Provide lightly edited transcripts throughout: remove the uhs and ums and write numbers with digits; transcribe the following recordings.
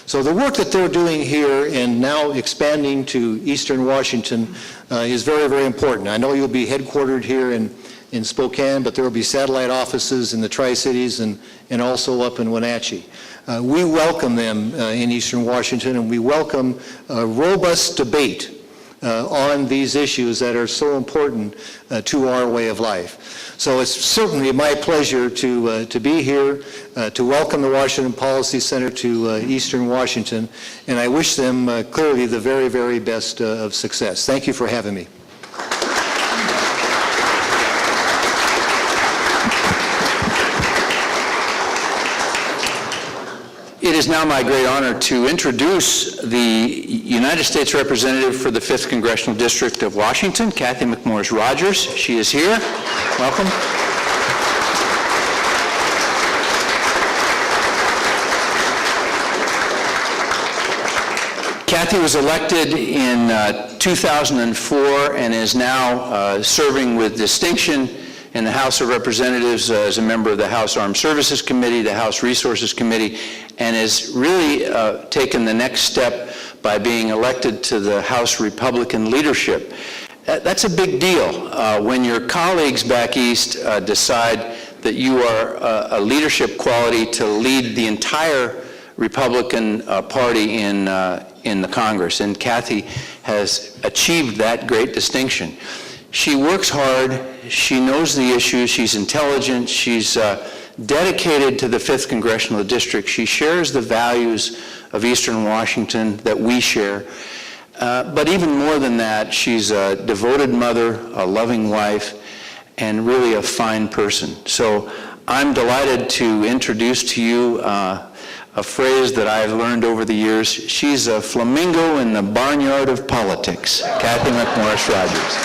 So the work that they're doing here and now expanding to Eastern Washington is very, very important. I know you'll be headquartered here in Spokane, but there will be satellite offices in the Tri-Cities and also up in Wenatchee. We welcome them in Eastern Washington, and we welcome a robust debate on these issues that are so important to our way of life. So it's certainly my pleasure to be here, to welcome the Washington Policy Center to Eastern Washington, and I wish them clearly the very, very best of success. Thank you for having me. It is now my great honor to introduce the United States Representative for the 5th Congressional District of Washington, Cathy McMorris Rogers. She is here. Welcome. Cathy was elected in 2004 and is now serving with distinction in the House of Representatives as a member of the House Armed Services Committee, the House Resources Committee, and has really taken the next step by being elected to the House Republican leadership. That's a big deal when your colleagues back east decide that you are a leadership quality to lead the entire Republican Party in the Congress, and Cathy has achieved that great distinction. She works hard, she knows the issues, she's intelligent, she's dedicated to the 5th Congressional District. She shares the values of Eastern Washington that we share. But even more than that, she's a devoted mother, a loving wife, and really a fine person. So I'm delighted to introduce to you a phrase that I've learned over the years. She's a flamingo in the barnyard of politics. Cathy McMorris Rogers.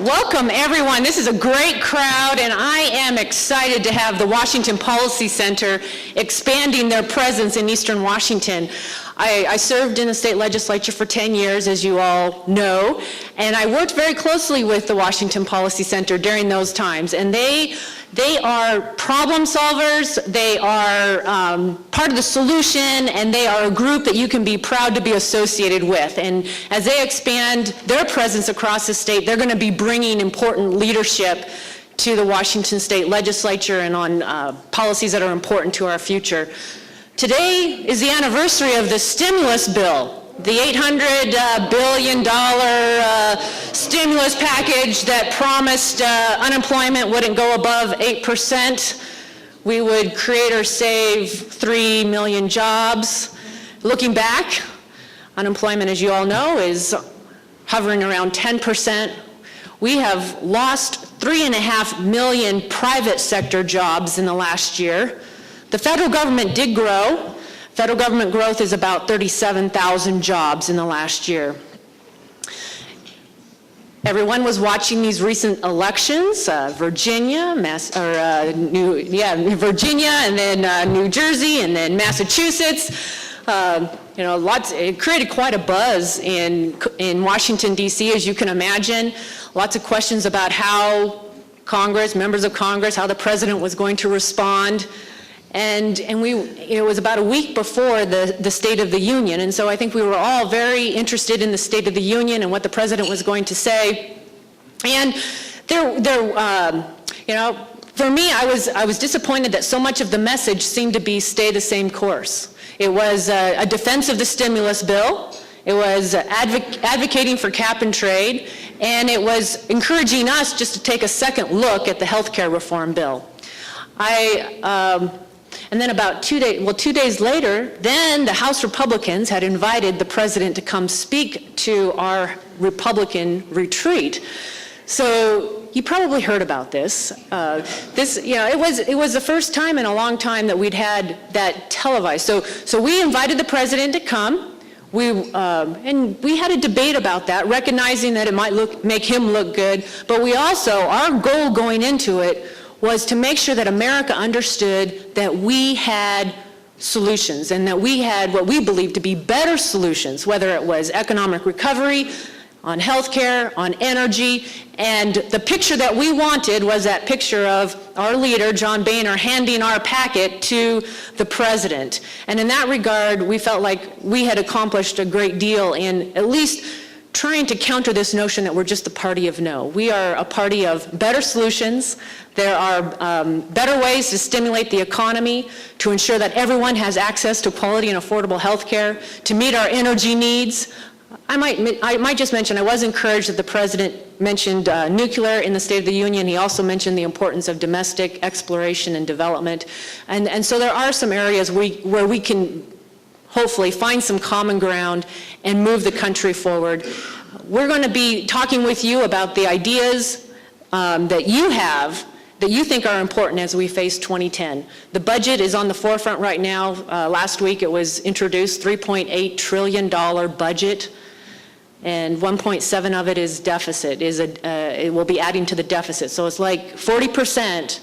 Welcome, everyone. This is a great crowd, and I am excited to have the Washington Policy Center expanding their presence in Eastern Washington. I served in the state legislature for 10 years, as you all know, and I worked very closely with the Washington Policy Center during those times, and they are problem solvers, they are part of the solution, and they are a group that you can be proud to be associated with. And as they expand their presence across the state, they're going to be bringing important leadership to the Washington State Legislature and on policies that are important to our future. Today is the anniversary of the stimulus bill, the $800 billion stimulus package that promised unemployment wouldn't go above 8%. We would create or save 3 million jobs. Looking back, unemployment, as you all know, is hovering around 10%. We have lost 3.5 million private sector jobs in the last year. The federal government did grow. Federal government growth is about 37,000 jobs in the last year. Everyone was watching these recent elections, Virginia, Virginia, and then New Jersey, and then Massachusetts. It created quite a buzz in Washington, D.C., as you can imagine. Lots of questions about how Congress, members of Congress, how the president was going to respond. And it was about a week before the State of the Union, and so I think we were all very interested in the State of the Union and what the president was going to say. And for me, I was disappointed that so much of the message seemed to be stay the same course. It was a defense of the stimulus bill. It was advocating for cap and trade, and it was encouraging us just to take a second look at the health care reform bill. And then about 2 days later, then the House Republicans had invited the president to come speak to our Republican retreat. So you probably heard about this. It was the first time in a long time that we'd had that televised. So we invited the president to come. And we had a debate about that, recognizing that it might make him look good. But our goal going into it was to make sure that America understood that we had solutions and that we had what we believed to be better solutions, whether it was economic recovery, on healthcare, on energy, and the picture that we wanted was that picture of our leader, John Boehner, handing our packet to the president. And in that regard, we felt like we had accomplished a great deal in at least trying to counter this notion that we're just the party of no. We are a party of better solutions. There are better ways to stimulate the economy, to ensure that everyone has access to quality and affordable health care, to meet our energy needs. I might just mention, I was encouraged that the president mentioned nuclear in the State of the Union. He also mentioned the importance of domestic exploration and development. And so there are some areas where we can hopefully find some common ground and move the country forward. We're going to be talking with you about the ideas that you have that you think are important as we face 2010. The budget is on the forefront right now. Last week it was introduced, $3.8 trillion budget, and 1.7 of it is deficit, it will be adding to the deficit. So it's like 40%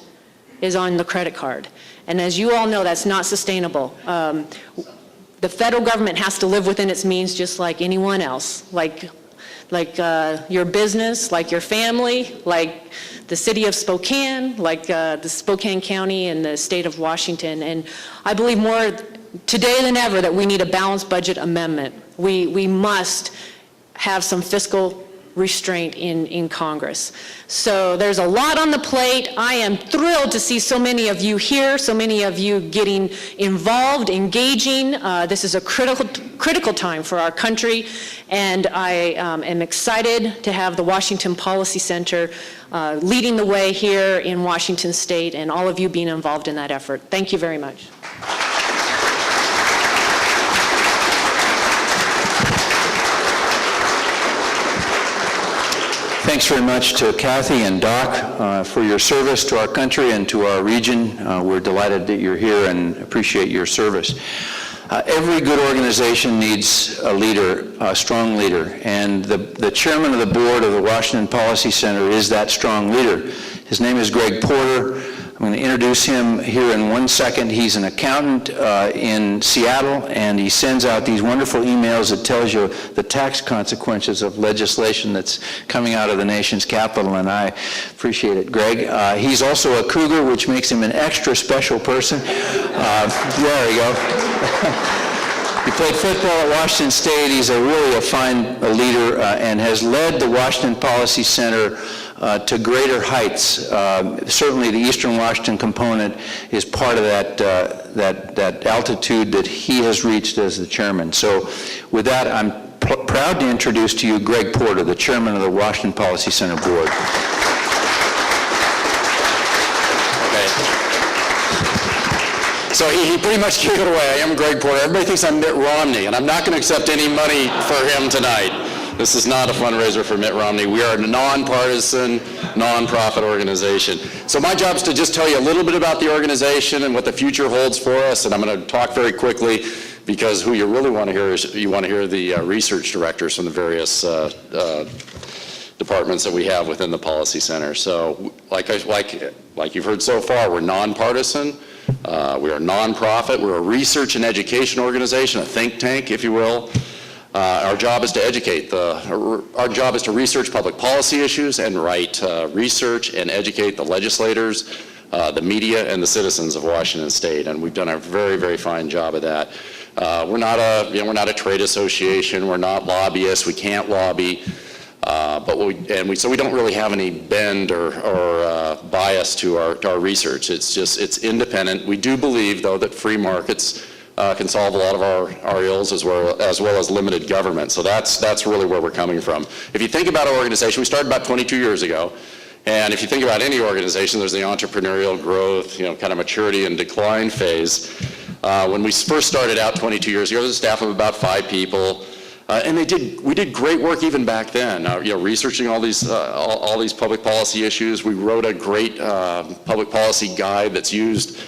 is on the credit card. And as you all know, that's not sustainable. The federal government has to live within its means just like anyone else, like your business, like your family, like the city of Spokane, like the Spokane County and the state of Washington. And I believe more today than ever that we need a balanced budget amendment. We must have some fiscal restraint in Congress. So there's a lot on the plate. I am thrilled to see so many of you here, so many of you getting involved, engaging. This is a critical time for our country, and I am excited to have the Washington Policy Center leading the way here in Washington State, and all of you being involved in that effort. Thank you very much. Thanks very much to Kathy and Doc for your service to our country and to our region. We're delighted that you're here and appreciate your service. Every good organization needs a leader, a strong leader, and the chairman of the board of the Washington Policy Center is that strong leader. His name is Greg Porter. I'm going to introduce him here in 1 second. He's an accountant in Seattle, and he sends out these wonderful emails that tells you the tax consequences of legislation that's coming out of the nation's capital, and I appreciate it, Greg. He's also a cougar, which makes him an extra special person. There we go. He played football at Washington State. He's really a fine leader and has led the Washington Policy Center to greater heights. Certainly the Eastern Washington component is part of that altitude that he has reached as the chairman. So with that, I'm proud to introduce to you Greg Porter, the chairman of the Washington Policy Center Board. So he pretty much gave it away. I am Greg Porter. Everybody thinks I'm Mitt Romney, and I'm not going to accept any money for him tonight. This is not a fundraiser for Mitt Romney. We are a nonpartisan, nonprofit organization. So my job is to just tell you a little bit about the organization and what the future holds for us, and I'm going to talk very quickly because who you really want to hear is you want to hear the research directors from the various departments that we have within the Policy Center. So like you've heard so far, we're nonpartisan. We are a nonprofit. We're a research and education organization, a think tank, if you will. Our job is to educate. Our job is to research public policy issues and write research and educate the legislators, the media, and the citizens of Washington State. And we've done a very, very fine job of that. We're not a trade association. We're not lobbyists. We can't lobby. So we don't really have any bend or bias to our research. It's independent. We do believe, though, that free markets can solve a lot of our ills as well as limited government. So that's really where we're coming from. If you think about our organization, we started about 22 years ago. And if you think about any organization, there's the entrepreneurial growth, kind of maturity and decline phase. When we first started out 22 years ago, there was a staff of about 5 people. And we did great work even back then, researching all these public policy issues. We wrote a great public policy guide that's used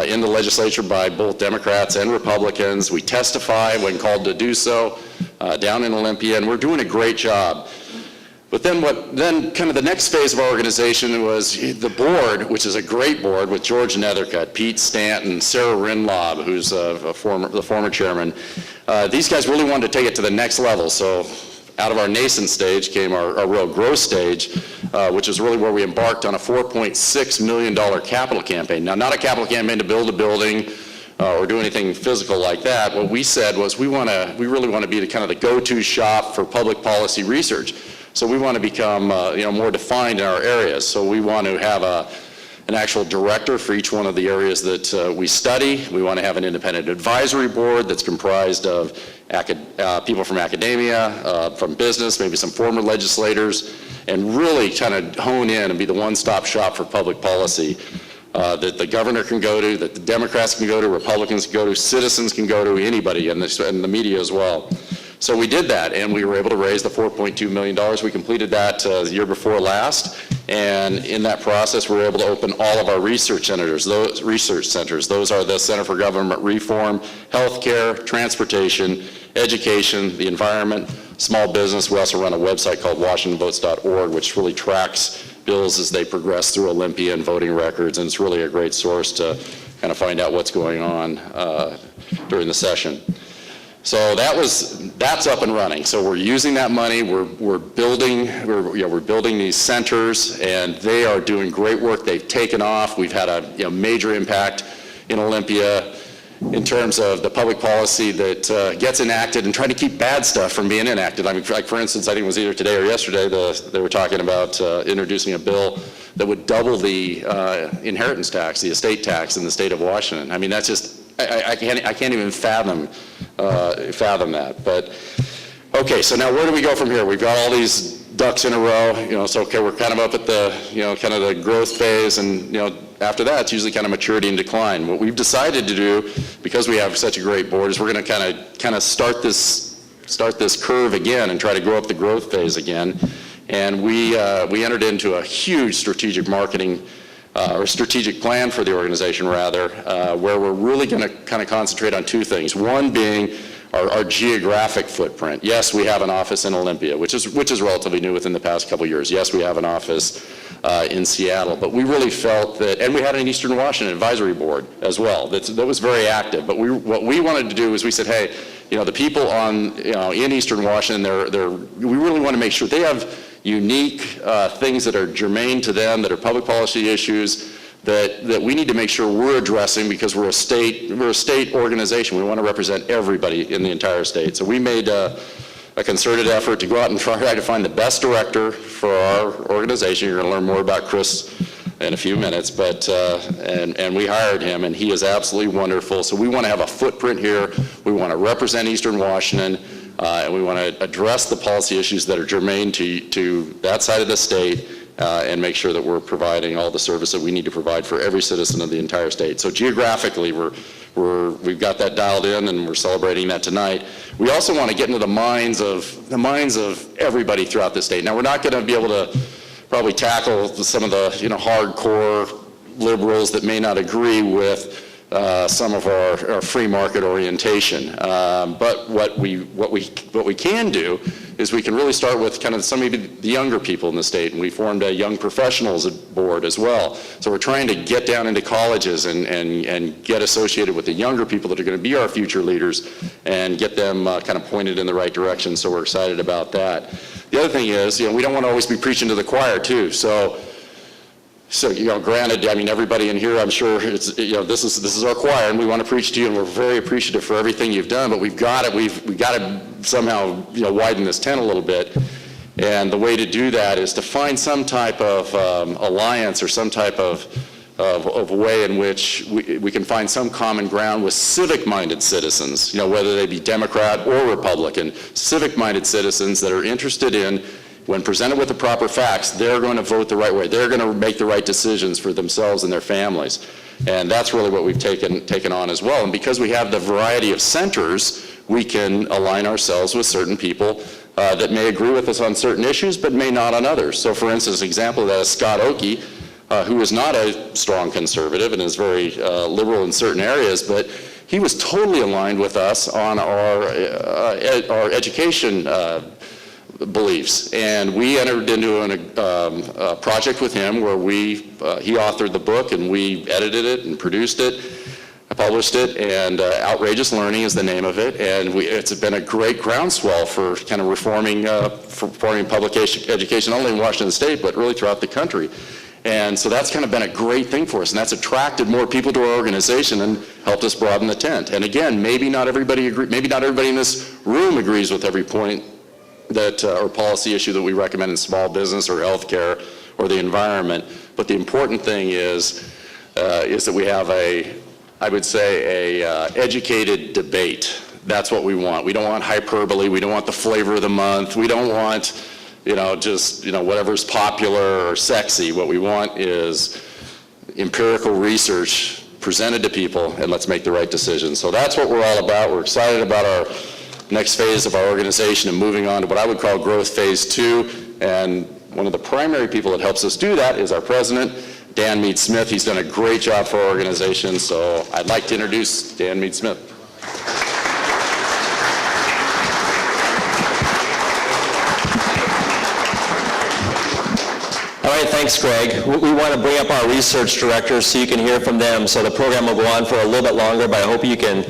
in the legislature by both Democrats and Republicans. We testify when called to do so down in Olympia, and we're doing a great job. But then kind of the next phase of our organization was the board, which is a great board with George Nethercutt, Pete Stanton, Sarah Rinlob, who's the former chairman. These guys really wanted to take it to the next level. So Out of our nascent stage came our real growth stage, which is really where we embarked on a $4.6 million capital campaign. Now, not a capital campaign to build a building or do anything physical like that. What we said was we really want to be the kind of the go-to shop for public policy research. So we want to become more defined in our areas. So we want to have an actual director for each one of the areas that we study. We want to have an independent advisory board that's comprised of people from academia, from business, maybe some former legislators, and really kind of hone in and be the one-stop shop for public policy that the governor can go to, that the Democrats can go to, Republicans can go to, citizens can go to, anybody, and the media as well. So we did that, and we were able to raise the $4.2 million. We completed that the year before last, and in that process, we were able to open all of our research centers. Those are the Center for Government Reform, Healthcare, Transportation, Education, the Environment, Small Business. We also run a website called WashingtonVotes.org, which really tracks bills as they progress through Olympia and voting records, and it's really a great source to kind of find out what's going on during the session. So that's up and running. So we're using that money. We're building these centers, and they are doing great work. They've taken off. We've had a major impact in Olympia in terms of the public policy that gets enacted and trying to keep bad stuff from being enacted. I mean, like for instance, I think it was either today or yesterday, they were talking about introducing a bill that would double the inheritance tax, the estate tax in the state of Washington. I mean, that's just, I can't even fathom that. But okay, so now where do we go from here? We've got all these ducks in a row, so okay, we're kind of up at the, kind of the growth phase, and after that, it's usually kind of maturity and decline. What we've decided to do, because we have such a great board, is we're going to kind of start this curve again and try to grow up the growth phase again. And we entered into a huge strategic marketing or strategic plan for the organization, rather, where we're really going to kind of concentrate on two things. One being our geographic footprint. Yes, we have an office in Olympia, which is relatively new within the past couple of years. Yes, we have an office in Seattle, but we really felt that, and we had an Eastern Washington advisory board as well that was very active. But what we wanted to do is we said, hey, the people in Eastern Washington, we really want to make sure they have unique things that are germane to them, that are public policy issues that we need to make sure we're addressing, because we're a state organization. We want to represent everybody in the entire state. So we made a concerted effort to go out and try to find the best director for our organization. You're going to learn more about Chris in a few minutes, but and we hired him, and he is absolutely wonderful. So we want to have a footprint here. We want to represent Eastern Washington, and we want to address the policy issues that are germane to that side of the state, and make sure that we're providing all the service that we need to provide for every citizen of the entire state. So geographically, we've got that dialed in, and we're celebrating that tonight. We also want to get into the minds of everybody throughout the state. Now, we're not going to be able to probably tackle some of the hardcore liberals that may not agree with some of our free market orientation. But what we can do is we can really start with kind of some of the younger people in the state, and we formed a young professionals board as well. So we're trying to get down into colleges and get associated with the younger people that are going to be our future leaders and get them kind of pointed in the right direction. So we're excited about that. The other thing is, we don't want to always be preaching to the choir too. So granted, I mean, everybody in here, I'm sure it's, this is our choir, and we want to preach to you, and we're very appreciative for everything you've done, but we've got to somehow, widen this tent a little bit. And the way to do that is to find some type of alliance or some type of way in which we can find some common ground with civic-minded citizens, whether they be Democrat or Republican, civic-minded citizens that are interested in, when presented with the proper facts, they're going to vote the right way. They're going to make the right decisions for themselves and their families. And that's really what we've taken on as well. And because we have the variety of centers, we can align ourselves with certain people that may agree with us on certain issues, but may not on others. So for instance, an example of that is Scott Oakey, who is not a strong conservative and is very liberal in certain areas, but he was totally aligned with us on our education beliefs, and we entered into a project with him where he authored the book, and we edited it and produced it. published it, and Outrageous Learning is the name of it, and it's been a great groundswell for kind of reforming public education, not only in Washington State, but really throughout the country. And so that's kind of been a great thing for us, and that's attracted more people to our organization and helped us broaden the tent. And again, maybe not everybody in this room agrees with every point that or policy issue that we recommend in small business or healthcare or the environment, but the important thing is that we have I would say a educated debate. That's what we want. We don't want hyperbole. We don't want the flavor of the month. We don't want, just, whatever's popular or sexy. What we want is empirical research presented to people, and let's make the right decision. So that's what we're all about. We're excited about our next phase of our organization and moving on to what I would call growth phase 2. And one of the primary people that helps us do that is our president, Dan Meade-Smith. He's done a great job for our organization, so I'd like to introduce Dan Meade-Smith. All right, thanks, Greg. We want to bring up our research directors so you can hear from them. So the program will go on for a little bit longer, but I hope you can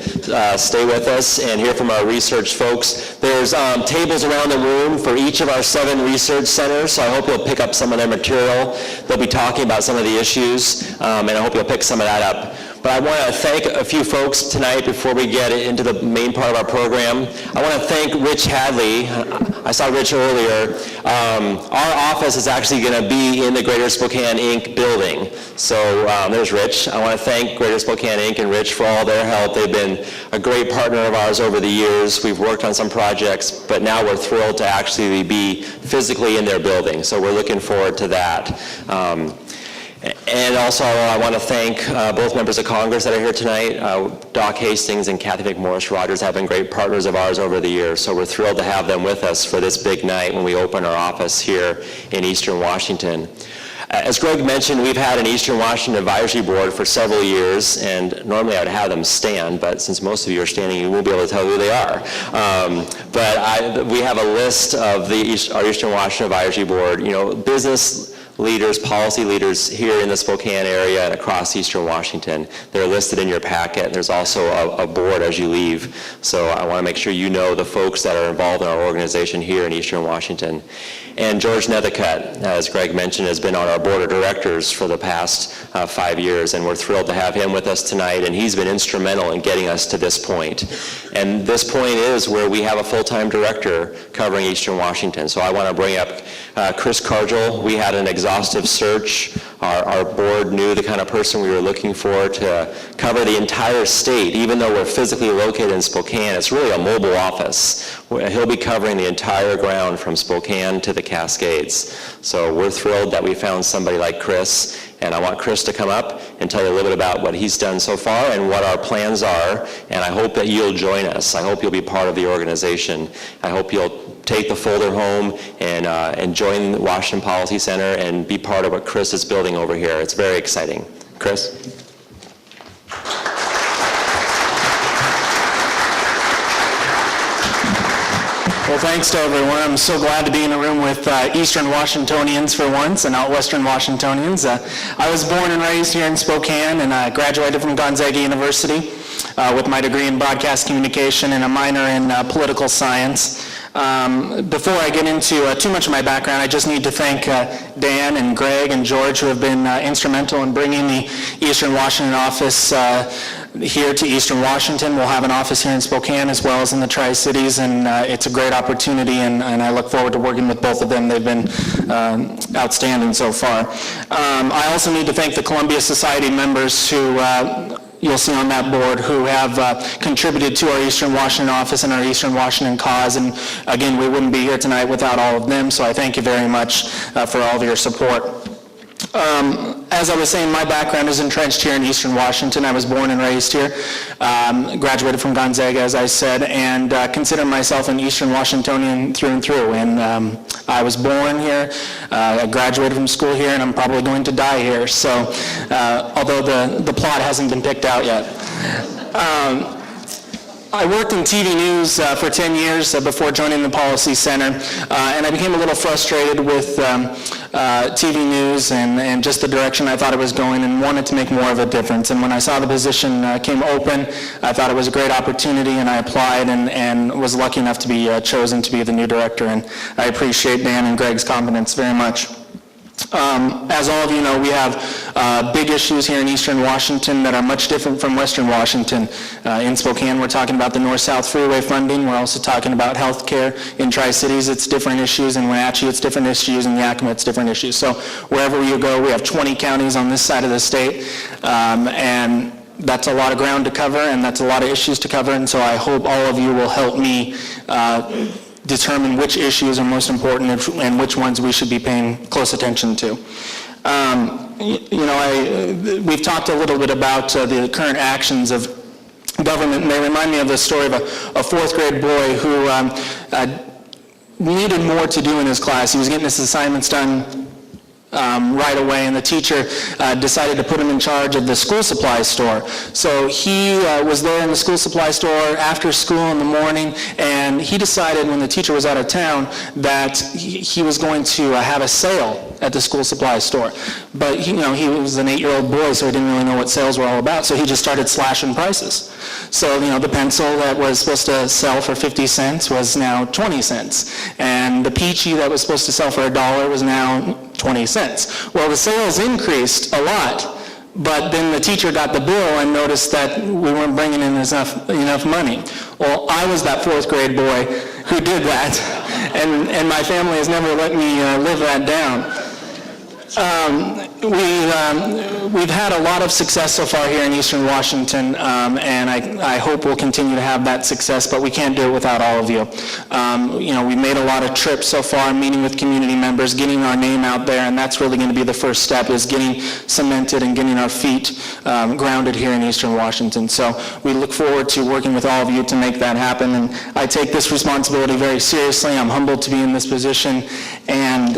stay with us and hear from our research folks. There's tables around the room for each of our 7 research centers, so I hope you'll pick up some of their material. They'll be talking about some of the issues, and I hope you'll pick some of that up. But I want to thank a few folks tonight before we get into the main part of our program. I want to thank Rich Hadley. I saw Rich earlier. Our office is actually going to be in the Greater Spokane Inc. building. So there's Rich. I want to thank Greater Spokane Inc. and Rich for all their help. They've been a great partner of ours over the years. We've worked on some projects, but now we're thrilled to actually be physically in their building. So we're looking forward to that. And also, I want to thank both members of Congress that are here tonight. Doc Hastings and Kathy McMorris Rogers have been great partners of ours over the years, so we're thrilled to have them with us for this big night when we open our office here in Eastern Washington. As Greg mentioned, we've had an Eastern Washington Advisory Board for several years, and normally I would have them stand, but since most of you are standing, you won't be able to tell who they are. We have a list of our Eastern Washington Advisory Board, business leaders, policy leaders here in the Spokane area and across Eastern Washington. They're listed in your packet. There's also a board as you leave. So I want to make sure you know the folks that are involved in our organization here in Eastern Washington. And George Nethercutt, as Greg mentioned, has been on our board of directors for the past 5 years, and we're thrilled to have him with us tonight, and he's been instrumental in getting us to this point. And this point is where we have a full-time director covering Eastern Washington. So I want to bring up Chris Cargill. We had an exhaustive search. Our board knew the kind of person we were looking for to cover the entire state. Even though we're physically located in Spokane, it's really a mobile office. He'll be covering the entire ground from Spokane to the Cascades. So we're thrilled that we found somebody like Chris, and I want Chris to come up and tell you a little bit about what he's done so far and what our plans are, and I hope that you'll join us. I hope you'll be part of the organization. I hope you'll take the folder home and join the Washington Policy Center and be part of what Chris is building over here. It's very exciting. Chris? Well, thanks to everyone. I'm so glad to be in a room with Eastern Washingtonians for once and not Western Washingtonians. I was born and raised here in Spokane, and I graduated from Gonzaga University with my degree in broadcast communication and a minor in political science. Before I get into too much of my background, I just need to thank Dan and Greg and George, who have been instrumental in bringing the Eastern Washington office here to Eastern Washington. We'll have an office here in Spokane as well as in the Tri-Cities, and it's a great opportunity, and I look forward to working with both of them. They've been outstanding so far. I also need to thank the Columbia Society members who you'll see on that board, who have contributed to our Eastern Washington office and our Eastern Washington cause. And again, we wouldn't be here tonight without all of them, so I thank you very much for all of your support. As I was saying, my background is entrenched here in Eastern Washington. I was born and raised here, graduated from Gonzaga, as I said, and consider myself an Eastern Washingtonian through and through. And I was born here, I graduated from school here, and I'm probably going to die here. So, although the plot hasn't been picked out yet. I worked in TV news for 10 years before joining the Policy Center, and I became a little frustrated with TV news and just the direction I thought it was going, and wanted to make more of a difference. And when I saw the position came open, I thought it was a great opportunity, and I applied and was lucky enough to be chosen to be the new director. And I appreciate Dan and Greg's confidence very much. As all of you know, we have big issues here in Eastern Washington that are much different from Western Washington. In Spokane, we're talking about the North-South Freeway funding. We're also talking about health care. In Tri-Cities, it's different issues. In Wenatchee, it's different issues. In Yakima, it's different issues. So wherever you go, we have 20 counties on this side of the state, and that's a lot of ground to cover, and that's a lot of issues to cover, and so I hope all of you will help me determine which issues are most important and which ones we should be paying close attention to. We've talked a little bit about the current actions of government, and they remind me of the story of a fourth grade boy who needed more to do in his class. He was getting his assignments done right away, and the teacher decided to put him in charge of the school supply store. So he was there in the school supply store after school in the morning, and he decided when the teacher was out of town that he was going to have a sale at the school supply store. But he was an 8-year-old boy, so he didn't really know what sales were all about, so he just started slashing prices. So, the pencil that was supposed to sell for 50 cents was now 20 cents. And the peachy that was supposed to sell for $1 was now 20 cents. Well, the sales increased a lot, but then the teacher got the bill and noticed that we weren't bringing in enough money. Well, I was that fourth grade boy who did that, and my family has never let me live that down. We've had a lot of success so far here in Eastern Washington, and I hope we'll continue to have that success, but we can't do it without all of you. We made a lot of trips so far, meeting with community members, getting our name out there, and that's really going to be the first step, is getting cemented and getting our feet grounded here in Eastern Washington. So we look forward to working with all of you to make that happen, and I take this responsibility very seriously. I'm humbled to be in this position, and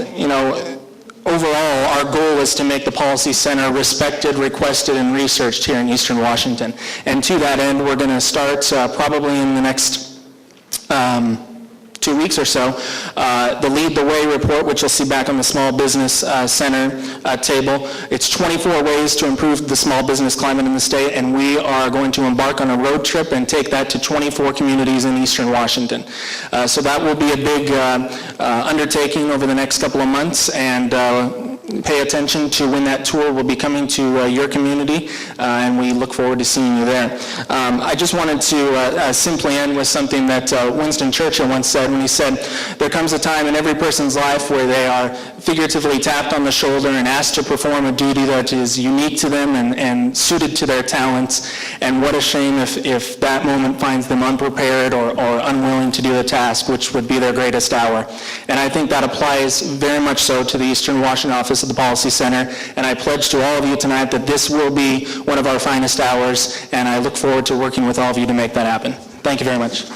overall, our goal is to make the Policy Center respected, requested, and researched here in Eastern Washington. And to that end, we're going to start probably in the next 2 weeks or so, the Lead the Way report, which you'll see back on the Small Business Center table. It's 24 ways to improve the small business climate in the state, and we are going to embark on a road trip and take that to 24 communities in Eastern Washington. So that will be a big undertaking over the next couple of months, and pay attention to when that tour will be coming to your community, and we look forward to seeing you there. I just wanted to simply end with something that Winston Churchill once said, when he said, there comes a time in every person's life where they are figuratively tapped on the shoulder and asked to perform a duty that is unique to them and suited to their talents, and what a shame if that moment finds them unprepared or unwilling to do the task, which would be their greatest hour. And I think that applies very much so to the Eastern Washington office of the Policy Center, and I pledge to all of you tonight that this will be one of our finest hours, and I look forward to working with all of you to make that happen. Thank you very much.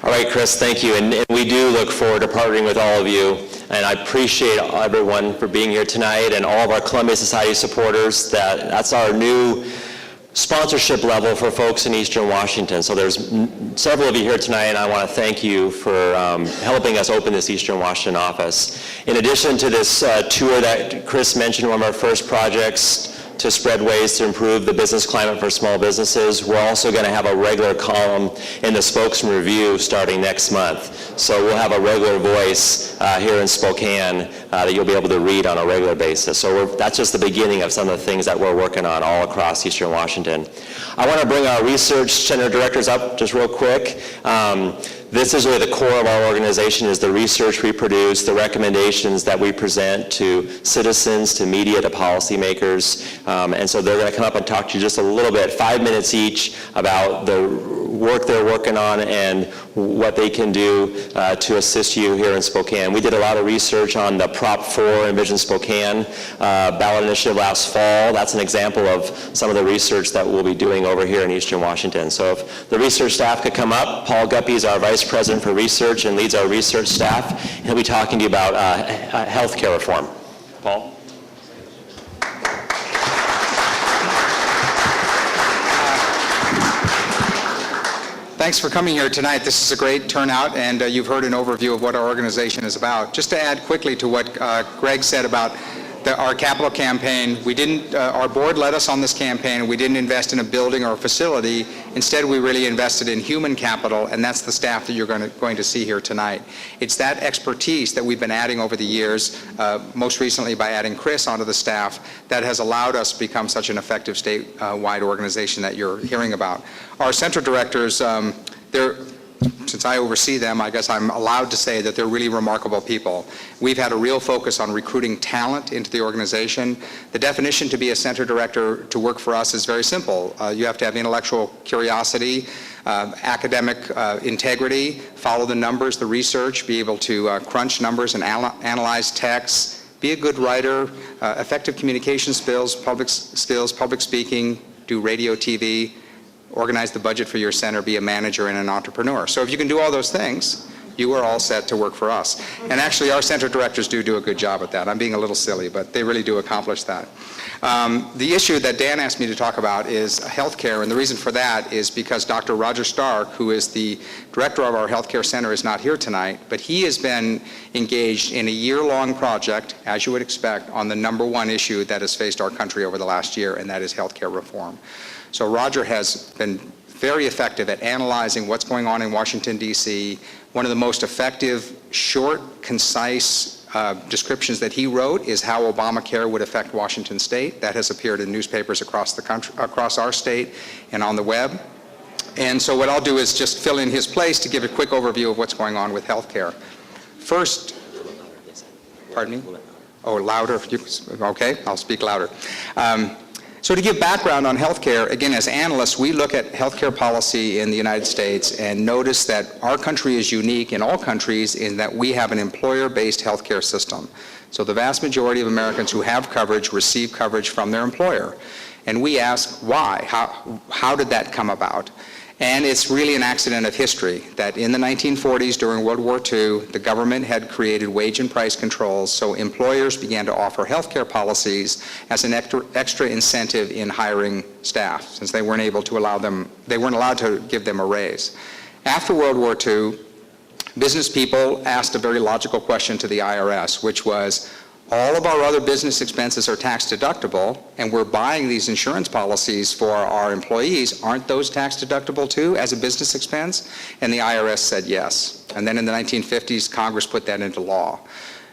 All right, Chris, thank you. And we do look forward to partnering with all of you. And I appreciate everyone for being here tonight, and all of our Columbia Society supporters. That's our new sponsorship level for folks in Eastern Washington. So there's several of you here tonight, and I want to thank you for helping us open this Eastern Washington office. In addition to this tour that Chris mentioned, one of our first projects to spread ways to improve the business climate for small businesses, we're also going to have a regular column in the Spokesman Review starting next month. So we'll have a regular voice here in Spokane that you'll be able to read on a regular basis. So that's just the beginning of some of the things that we're working on all across Eastern Washington. I want to bring our research center directors up just real quick. This is really the core of our organization, is the research we produce, the recommendations that we present to citizens, to media, to policymakers. And so they're going to come up and talk to you just a little bit, 5 minutes each, about the work they're working on and what they can do to assist you here in Spokane. We did a lot of research on the Prop 4 Envision Spokane ballot initiative last fall. That's an example of some of the research that we'll be doing over here in Eastern Washington. So if the research staff could come up, Paul Guppy is our Vice President for Research and leads our research staff. He'll be talking to you about health care reform. Paul? Thanks for coming here tonight. This is a great turnout, and you've heard an overview of what our organization is about. Just to add quickly to what Greg said about our capital campaign, we didn't, our board led us on this campaign, and we didn't invest in a building or a facility. Instead, we really invested in human capital, and that's the staff that you're going to see here tonight. It's that expertise that we've been adding over the years, most recently by adding Chris onto the staff, that has allowed us to become such an effective statewide organization that you're hearing about. Our center directors, since I oversee them, I guess I'm allowed to say that they're really remarkable people. We've had a real focus on recruiting talent into the organization. The definition to be a center director to work for us is very simple. You have to have intellectual curiosity, academic integrity, follow the numbers, the research, be able to crunch numbers and analyze texts, be a good writer, effective communication skills, public speaking, do radio, TV, organize the budget for your center, be a manager and an entrepreneur. So if you can do all those things, you are all set to work for us. And actually, our center directors do a good job at that. I'm being a little silly, but they really do accomplish that. The issue that Dan asked me to talk about is healthcare, and the reason for that is because Dr. Roger Stark, who is the director of our healthcare center, is not here tonight, but he has been engaged in a year-long project, as you would expect, on the #1 issue that has faced our country over the last year, and that is healthcare reform. So Roger has been very effective at analyzing what's going on in Washington, D.C. One of the most effective, short, concise descriptions that he wrote is how Obamacare would affect Washington State. That has appeared in newspapers across the country, across our state, and on the web. And so what I'll do is just fill in his place to give a quick overview of what's going on with healthcare. First, pardon me? Oh, louder? Okay, I'll speak louder. So to give background on healthcare, again, as analysts, we look at healthcare policy in the United States and notice that our country is unique in all countries in that we have an employer-based healthcare system. So the vast majority of Americans who have coverage receive coverage from their employer. And we ask why? How did that come about? And it's really an accident of history that in the 1940s during World War II, the government had created wage and price controls, so employers began to offer healthcare policies as an extra incentive in hiring staff, since they weren't able to they weren't allowed to give them a raise. After World War II, business people asked a very logical question to the IRS, which was, all of our other business expenses are tax deductible, and we're buying these insurance policies for our employees. Aren't those tax deductible too as a business expense? And the IRS said yes. And then in the 1950s, Congress put that into law.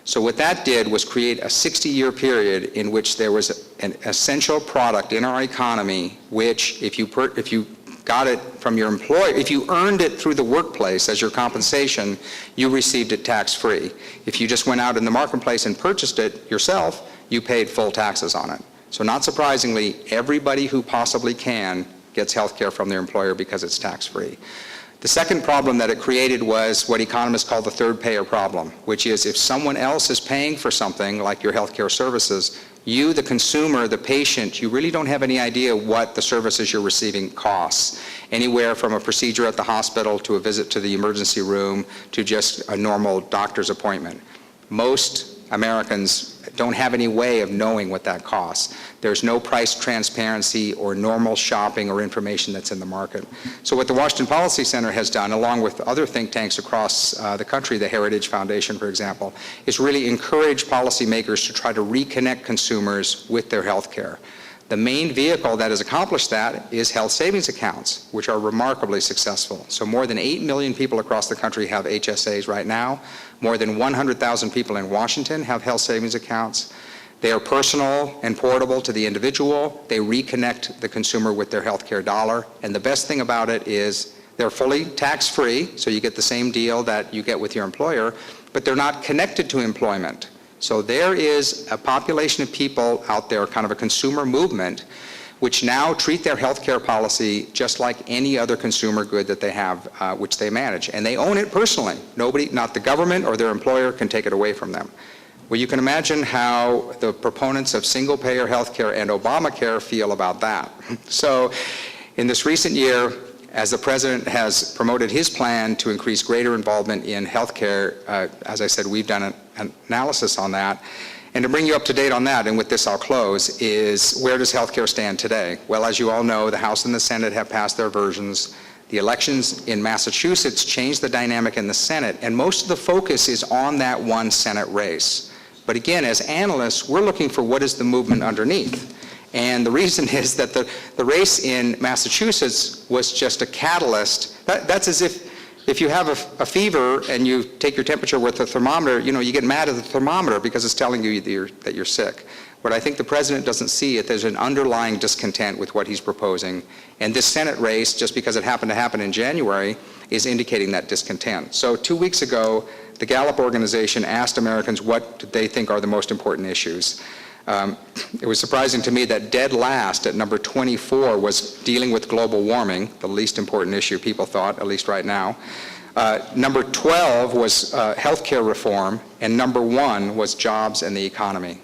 So what that did was create a 60-year period in which there was an essential product in our economy, which if you got it from your employer, if you earned it through the workplace as your compensation, you received it tax-free. If you just went out in the marketplace and purchased it yourself, you paid full taxes on it. So not surprisingly, everybody who possibly can gets health care from their employer because it's tax-free. The second problem that it created was what economists call the third payer problem, which is if someone else is paying for something like your health care services, you, the consumer, the patient, you really don't have any idea what the services you're receiving costs. Anywhere from a procedure at the hospital to a visit to the emergency room to just a normal doctor's appointment. Most Americans don't have any way of knowing what that costs. There's no price transparency or normal shopping or information that's in the market. So what the Washington Policy Center has done, along with other think tanks across the country, the Heritage Foundation, for example, is really encourage policymakers to try to reconnect consumers with their health care. The main vehicle that has accomplished that is health savings accounts, which are remarkably successful. So more than 8 million people across the country have HSAs right now. More than 100,000 people in Washington have health savings accounts. They are personal and portable to the individual. They reconnect the consumer with their health care dollar. And the best thing about it is they're fully tax-free, so you get the same deal that you get with your employer, but they're not connected to employment. So there is a population of people out there, kind of a consumer movement, which now treat their health care policy just like any other consumer good that they have, which they manage. And they own it personally. Nobody, not the government or their employer, can take it away from them. Well, you can imagine how the proponents of single-payer health care and Obamacare feel about that. So in this recent year, as the President has promoted his plan to increase greater involvement in health care, as I said, we've done an analysis on that. And to bring you up to date on that, and with this I'll close, is where does health care stand today? Well, as you all know, the House and the Senate have passed their versions. The elections in Massachusetts changed the dynamic in the Senate, and most of the focus is on that one Senate race. But again, as analysts, we're looking for what is the movement underneath. And the reason is that the race in Massachusetts was just a catalyst. That's as if you have a fever and you take your temperature with a thermometer, you get mad at the thermometer because it's telling you that you're sick. What I think the president doesn't see is there's an underlying discontent with what he's proposing. And this Senate race, just because it happened to happen in January, is indicating that discontent. So 2 weeks ago, the Gallup organization asked Americans what they think are the most important issues. It was surprising to me that dead last at number 24 was dealing with global warming, the least important issue people thought, at least right now. Number 12 was healthcare reform, and number 1 was jobs and the economy.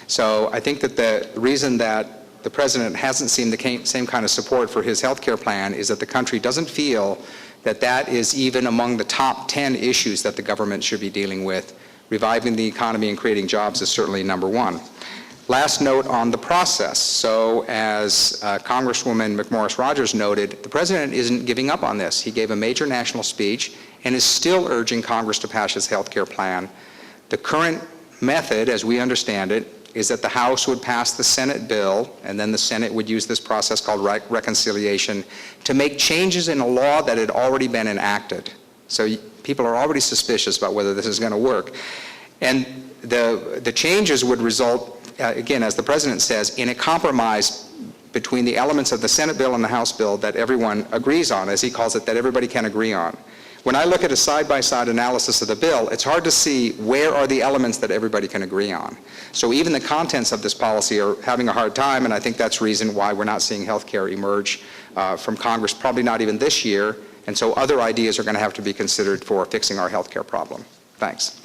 So I think that the reason that the president hasn't seen the same kind of support for his healthcare plan is that the country doesn't feel that that is even among the top 10 issues that the government should be dealing with. Reviving the economy and creating jobs is certainly number 1. Last note on the process. So as Congresswoman McMorris-Rodgers noted, the president isn't giving up on this. He gave a major national speech and is still urging Congress to pass his health care plan. The current method, as we understand it, is that the House would pass the Senate bill, and then the Senate would use this process called reconciliation to make changes in a law that had already been enacted. So people are already suspicious about whether this is going to work. And the changes would result, again, as the president says, in a compromise between the elements of the Senate bill and the House bill that everyone agrees on, as he calls it, that everybody can agree on. When I look at a side-by-side analysis of the bill, it's hard to see where are the elements that everybody can agree on. So even the contents of this policy are having a hard time, and I think that's the reason why we're not seeing health care emerge from Congress, probably not even this year, and so other ideas are going to have to be considered for fixing our health care problem. Thanks.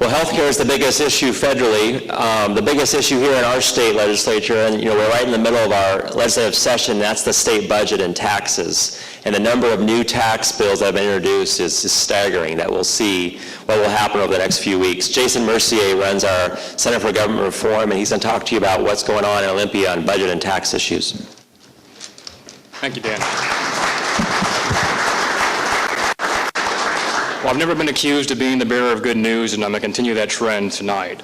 Well, healthcare is the biggest issue federally, the biggest issue here in our state legislature, and we're right in the middle of our legislative session. That's the state budget and taxes. And the number of new tax bills that have been introduced is staggering. That we'll see what will happen over the next few weeks. Jason Mercier runs our Center for Government Reform, and he's going to talk to you about what's going on in Olympia on budget and tax issues. Thank you, Dan. Well, I've never been accused of being the bearer of good news, and I'm going to continue that trend tonight.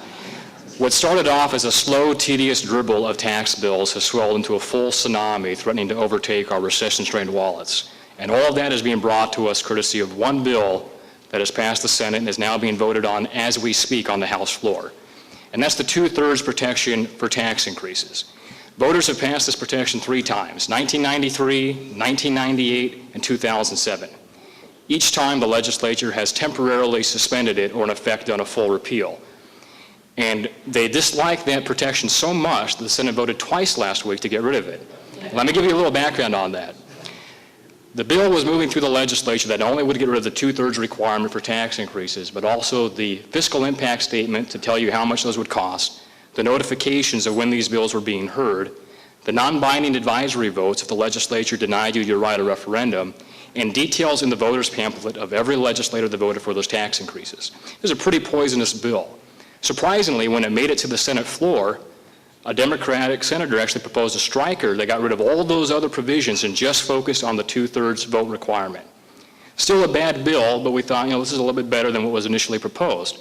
What started off as a slow, tedious dribble of tax bills has swelled into a full tsunami threatening to overtake our recession-strained wallets. And all of that is being brought to us courtesy of one bill that has passed the Senate and is now being voted on as we speak on the House floor. And that's the 2/3 protection for tax increases. Voters have passed this protection 3 times, 1993, 1998, and 2007. Each time the legislature has temporarily suspended it or in effect done a full repeal. And they dislike that protection so much that the Senate voted twice last week to get rid of it. Let me give you a little background on that. The bill was moving through the legislature that not only would get rid of the 2/3 requirement for tax increases, but also the fiscal impact statement to tell you how much those would cost, the notifications of when these bills were being heard, the non-binding advisory votes if the legislature denied you your right of referendum, and details in the voters' pamphlet of every legislator that voted for those tax increases. It was a pretty poisonous bill. Surprisingly, when it made it to the Senate floor, a Democratic senator actually proposed a striker that got rid of all those other provisions and just focused on the 2/3 vote requirement. Still a bad bill, but we thought, this is a little bit better than what was initially proposed.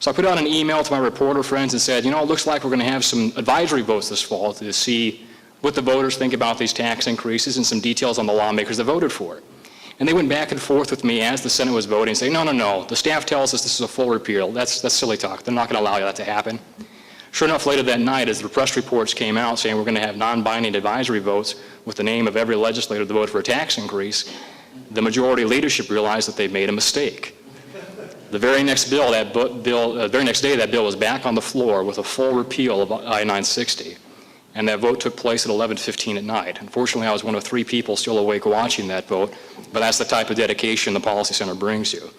So I put out an email to my reporter friends and said, it looks like we're going to have some advisory votes this fall to see what the voters think about these tax increases and some details on the lawmakers that voted for it. And they went back and forth with me as the Senate was voting, saying, no, the staff tells us this is a full repeal. That's silly talk. They're not going to allow that to happen. Sure enough, later that night, as the press reports came out saying we're going to have non-binding advisory votes with the name of every legislator that voted for a tax increase, the majority leadership realized that they'd made a mistake. The very next day, that bill was back on the floor with a full repeal of I-960. And that vote took place at 11:15 at night. Unfortunately, I was one of 3 people still awake watching that vote, but that's the type of dedication the Policy Center brings you.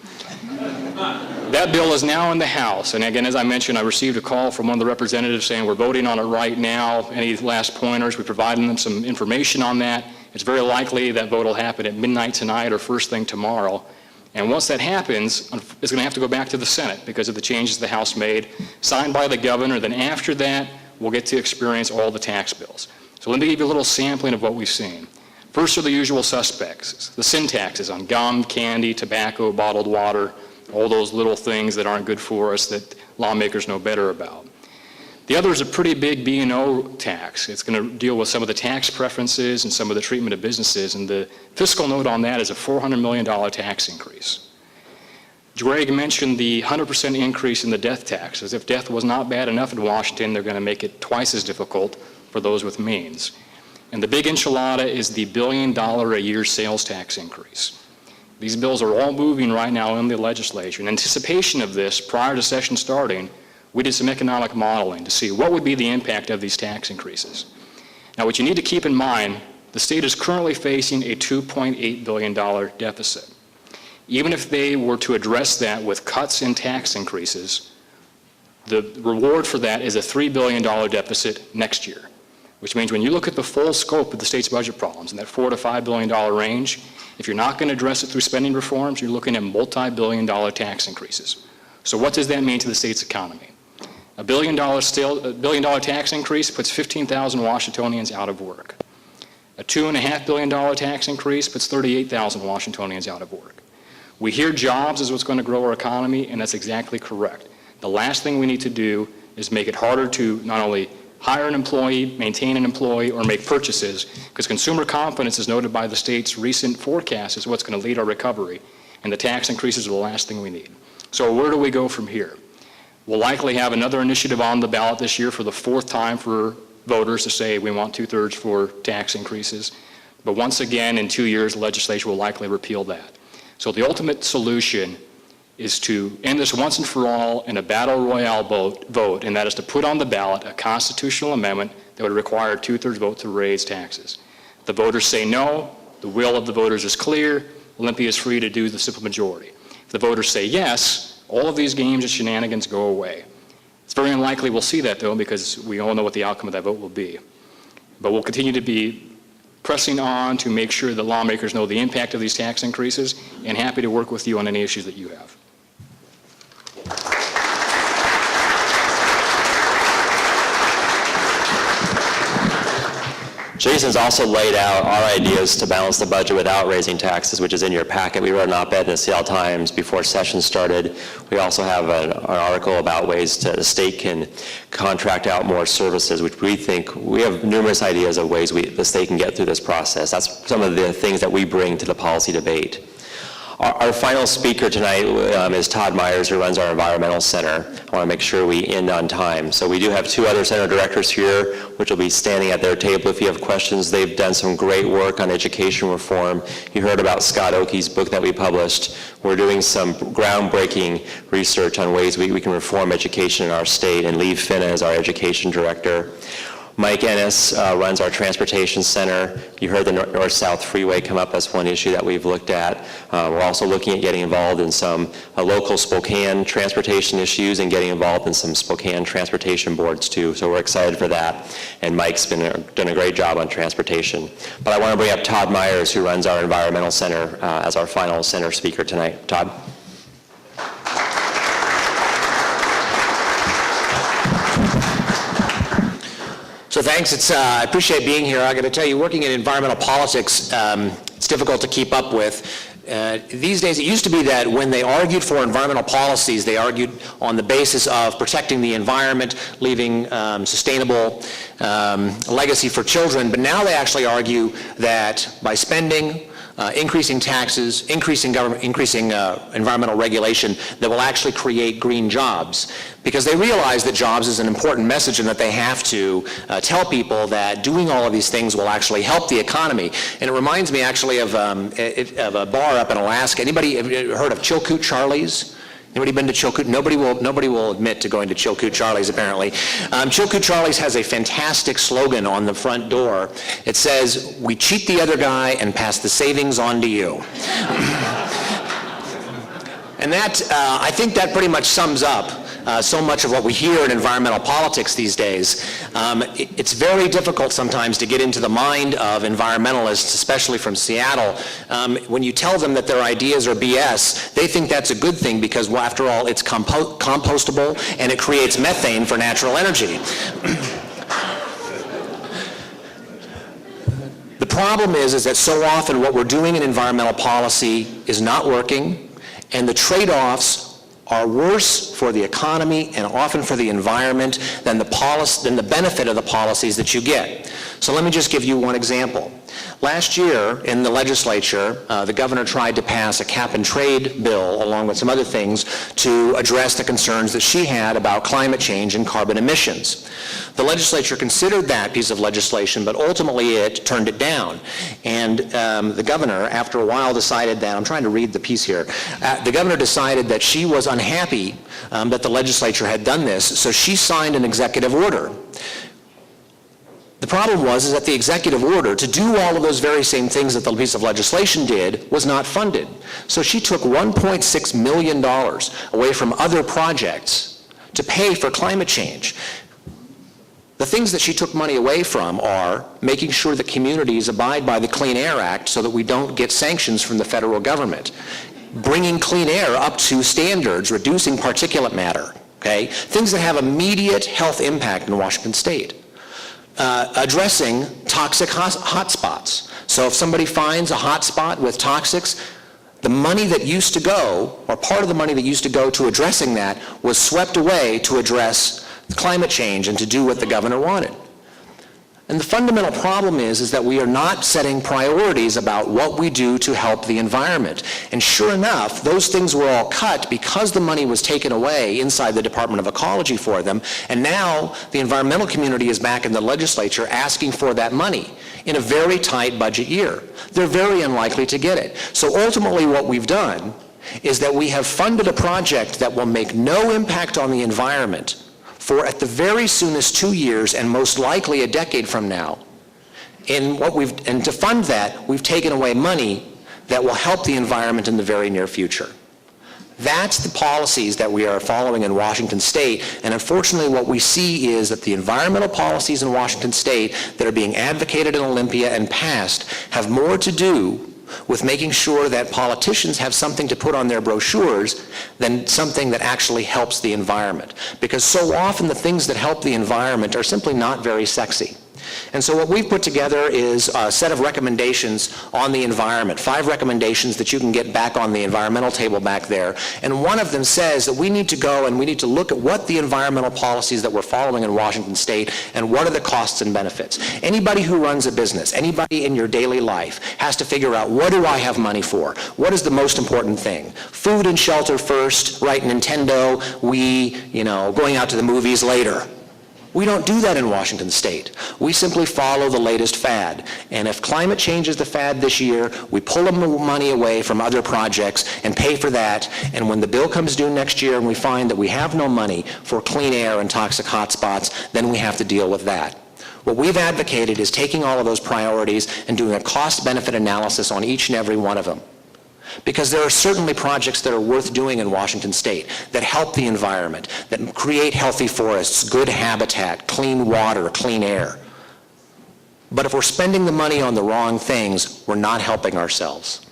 That bill is now in the House, and again, as I mentioned, I received a call from one of the representatives saying we're voting on it right now. Any last pointers? We provided them some information on that. It's very likely that vote will happen at midnight tonight or first thing tomorrow. And once that happens, it's going to have to go back to the Senate because of the changes the House made, signed by the governor. Then after that, we'll get to experience all the tax bills. So let me give you a little sampling of what we've seen. First are the usual suspects, the sin taxes on gum, candy, tobacco, bottled water, all those little things that aren't good for us that lawmakers know better about. The other is a pretty big B&O tax. It's going to deal with some of the tax preferences and some of the treatment of businesses, and the fiscal note on that is a $400 million tax increase. Greg mentioned the 100% increase in the death tax. As if death was not bad enough in Washington, they're going to make it twice as difficult for those with means. And the big enchilada is the $1 billion a year sales tax increase. These bills are all moving right now in the legislature. In anticipation of this, prior to session starting, we did some economic modeling to see what would be the impact of these tax increases. Now, what you need to keep in mind, the state is currently facing a $2.8 billion deficit. Even if they were to address that with cuts in tax increases, the reward for that is a $3 billion deficit next year, which means when you look at the full scope of the state's budget problems in that $4 to $5 billion range, if you're not going to address it through spending reforms, you're looking at multi-billion-dollar tax increases. So what does that mean to the state's economy? A $1 billion tax increase puts 15,000 Washingtonians out of work. A $2.5 billion tax increase puts 38,000 Washingtonians out of work. We hear jobs is what's going to grow our economy, and that's exactly correct. The last thing we need to do is make it harder to not only hire an employee, maintain an employee, or make purchases, because consumer confidence, as noted by the state's recent forecast, is what's going to lead our recovery, and the tax increases are the last thing we need. So where do we go from here? We'll likely have another initiative on the ballot this year for the fourth time for voters to say we want 2/3 for tax increases. But once again, in 2 years, the legislature will likely repeal that. So the ultimate solution is to end this once and for all in a battle royale vote, and that is to put on the ballot a constitutional amendment that would require a 2/3 vote to raise taxes. If the voters say no, the will of the voters is clear, Olympia is free to do the simple majority. If the voters say yes, all of these games and shenanigans go away. It's very unlikely we'll see that, though, because we all know what the outcome of that vote will be. But we'll continue to be pressing on to make sure that lawmakers know the impact of these tax increases, and happy to work with you on any issues that you have. Jason's also laid out our ideas to balance the budget without raising taxes, which is in your packet. We wrote an op-ed in the Seattle Times before session started. We also have an article about ways the state can contract out more services, which we think, we have numerous ideas of ways the state can get through this process. That's some of the things that we bring to the policy debate. Our final speaker tonight is Todd Myers, who runs our Environmental Center. I want to make sure we end on time. So we do have two other center directors here, which will be standing at their table if you have questions. They've done some great work on education reform. You heard about Scott Oakey's book that we published. We're doing some groundbreaking research on ways we can reform education in our state, and Lee Finna is our education director. Mike Ennis runs our transportation center. You heard the North-South Freeway come up as one issue that we've looked at. We're also looking at getting involved in some local Spokane transportation issues and getting involved in some Spokane transportation boards too. So we're excited for that. And Mike's done a great job on transportation. But I want to bring up Todd Myers, who runs our Environmental Center, as our final center speaker tonight. Todd. So thanks. I appreciate being here. I got to tell you, working in environmental politics, it's difficult to keep up with. These days, it used to be that when they argued for environmental policies, they argued on the basis of protecting the environment, leaving sustainable legacy for children. But now they actually argue that by spending, increasing taxes, increasing environmental regulation, that will actually create green jobs. Because they realize that jobs is an important message, and that they have to tell people that doing all of these things will actually help the economy. And it reminds me actually of a bar up in Alaska. Anybody heard of Chilkoot Charlie's? Anybody been to Chilkoot? Nobody will admit to going to Chilkoot Charlie's, apparently. Chilkoot Charlie's has a fantastic slogan on the front door. It says, "We cheat the other guy and pass the savings on to you." And that, I think that pretty much sums up so much of what we hear in environmental politics these days, it's very difficult sometimes to get into the mind of environmentalists, especially from Seattle. When you tell them that their ideas are BS, they think that's a good thing because, well, after all, it's compostable and it creates methane for natural energy. The problem is that so often what we're doing in environmental policy is not working, and the trade-offs are worse for the economy and often for the environment than the benefit of the policies that you get. So let me just give you one example. Last year in the legislature, the governor tried to pass a cap-and-trade bill along with some other things to address the concerns that she had about climate change and carbon emissions. The legislature considered that piece of legislation, but ultimately it turned it down. And the governor, after a while, decided that, I'm trying to read the piece here, the governor decided that she was unhappy that the legislature had done this, so she signed an executive order. The problem was that the executive order to do all of those very same things that the piece of legislation did was not funded. So she took $1.6 million away from other projects to pay for climate change. The things that she took money away from are making sure that communities abide by the Clean Air Act so that we don't get sanctions from the federal government, bringing clean air up to standards, reducing particulate matter, okay? Things that have immediate health impact in Washington State. Addressing toxic hotspots. So if somebody finds a hotspot with toxics, the money that used to go, or part of the money that used to go to addressing that, was swept away to address climate change and to do what the governor wanted. And the fundamental problem is that we are not setting priorities about what we do to help the environment. And sure enough, those things were all cut because the money was taken away inside the Department of Ecology for them, and now the environmental community is back in the legislature asking for that money in a very tight budget year. They're very unlikely to get it. So ultimately what we've done is that we have funded a project that will make no impact on the environment for at the very soonest 2 years and most likely a decade from now. And to fund that, we've taken away money that will help the environment in the very near future. That's the policies that we are following in Washington State, and unfortunately what we see is that the environmental policies in Washington State that are being advocated in Olympia and passed have more to do with making sure that politicians have something to put on their brochures than something that actually helps the environment. Because so often the things that help the environment are simply not very sexy. And so what we've put together is a set of recommendations on the environment, 5 recommendations that you can get back on the environmental table back there. And one of them says that we need to go and we need to look at what the environmental policies that we're following in Washington State and what are the costs and benefits. Anybody who runs a business, anybody in your daily life has to figure out, what do I have money for? What is the most important thing? Food and shelter first, right? Nintendo, Wii, going out to the movies later. We don't do that in Washington State. We simply follow the latest fad. And if climate change is the fad this year, we pull the money away from other projects and pay for that. And when the bill comes due next year and we find that we have no money for clean air and toxic hotspots, then we have to deal with that. What we've advocated is taking all of those priorities and doing a cost-benefit analysis on each and every one of them. Because there are certainly projects that are worth doing in Washington State that help the environment, that create healthy forests, good habitat, clean water, clean air. But if we're spending the money on the wrong things, we're not helping ourselves.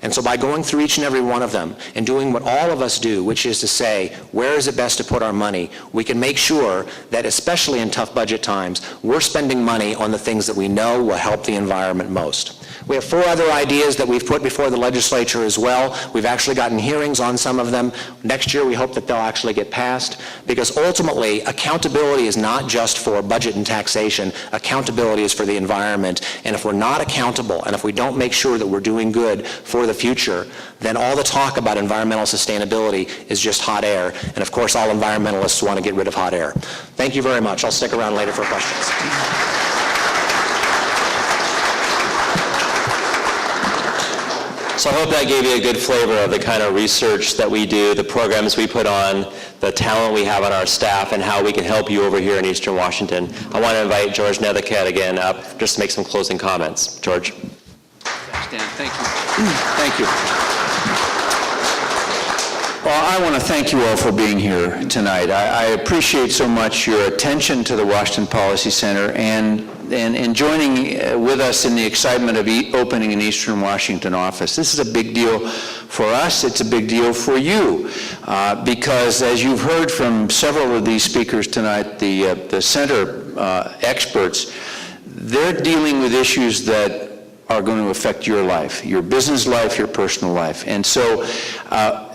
And so by going through each and every one of them and doing what all of us do, which is to say, where is it best to put our money, we can make sure that, especially in tough budget times, we're spending money on the things that we know will help the environment most. We have 4 other ideas that we've put before the legislature as well. We've actually gotten hearings on some of them. Next year, we hope that they'll actually get passed, because ultimately, accountability is not just for budget and taxation. Accountability is for the environment. And if we're not accountable, and if we don't make sure that we're doing good for the future, then all the talk about environmental sustainability is just hot air. And of course, all environmentalists want to get rid of hot air. Thank you very much. I'll stick around later for questions. So I hope that gave you a good flavor of the kind of research that we do, the programs we put on, the talent we have on our staff, and how we can help you over here in Eastern Washington. I want to invite George Nethercat again up just to make some closing comments. George. Thank you. Thank you. Well, I want to thank you all for being here tonight. I appreciate so much your attention to the Washington Policy Center and joining with us in the excitement of opening an Eastern Washington office. This is a big deal for us. It's a big deal for you because, as you've heard from several of these speakers tonight, the center experts, they're dealing with issues that are going to affect your life, your business life, your personal life. And so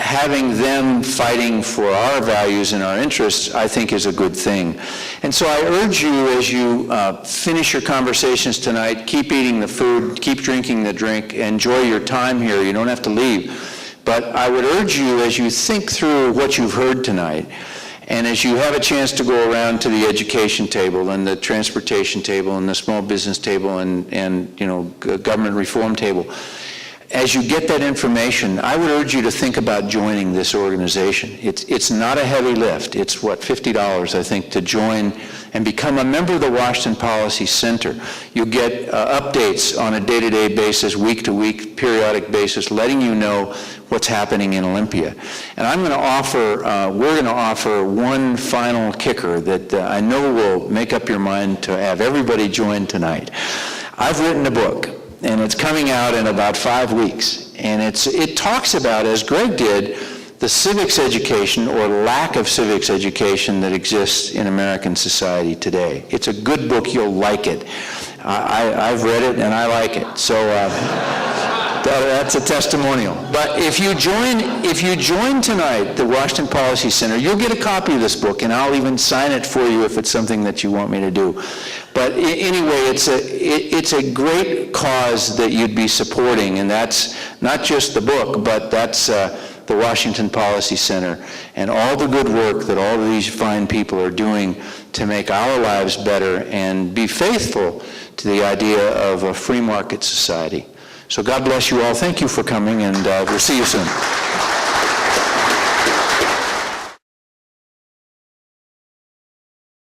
having them fighting for our values and our interests, I think is a good thing. And so I urge you, as you finish your conversations tonight, keep eating the food, keep drinking the drink, enjoy your time here. You don't have to leave. But I would urge you, as you think through what you've heard tonight, and as you have a chance to go around to the education table and the transportation table and the small business table and government reform table, as you get that information, I would urge you to think about joining this organization. It's not a heavy lift. It's, $50, I think, to join and become a member of the Washington Policy Center. You'll get updates on a day-to-day basis, week-to-week, periodic basis, letting you know what's happening in Olympia. And I'm going to offer, we're going to offer one final kicker that I know will make up your mind to have everybody join tonight. I've written a book, and it's coming out in about 5 weeks. And it talks about, as Greg did, the civics education or lack of civics education that exists in American society today. It's a good book. You'll like it. I've read it, and I like it. So that's a testimonial. But if you join tonight the Washington Policy Center, you'll get a copy of this book, and I'll even sign it for you if it's something that you want me to do. But anyway, it's a great cause that you'd be supporting, and that's not just the book, but that's the Washington Policy Center and all the good work that all of these fine people are doing to make our lives better and be faithful to the idea of a free market society. So God bless you all. Thank you for coming, and we'll see you soon.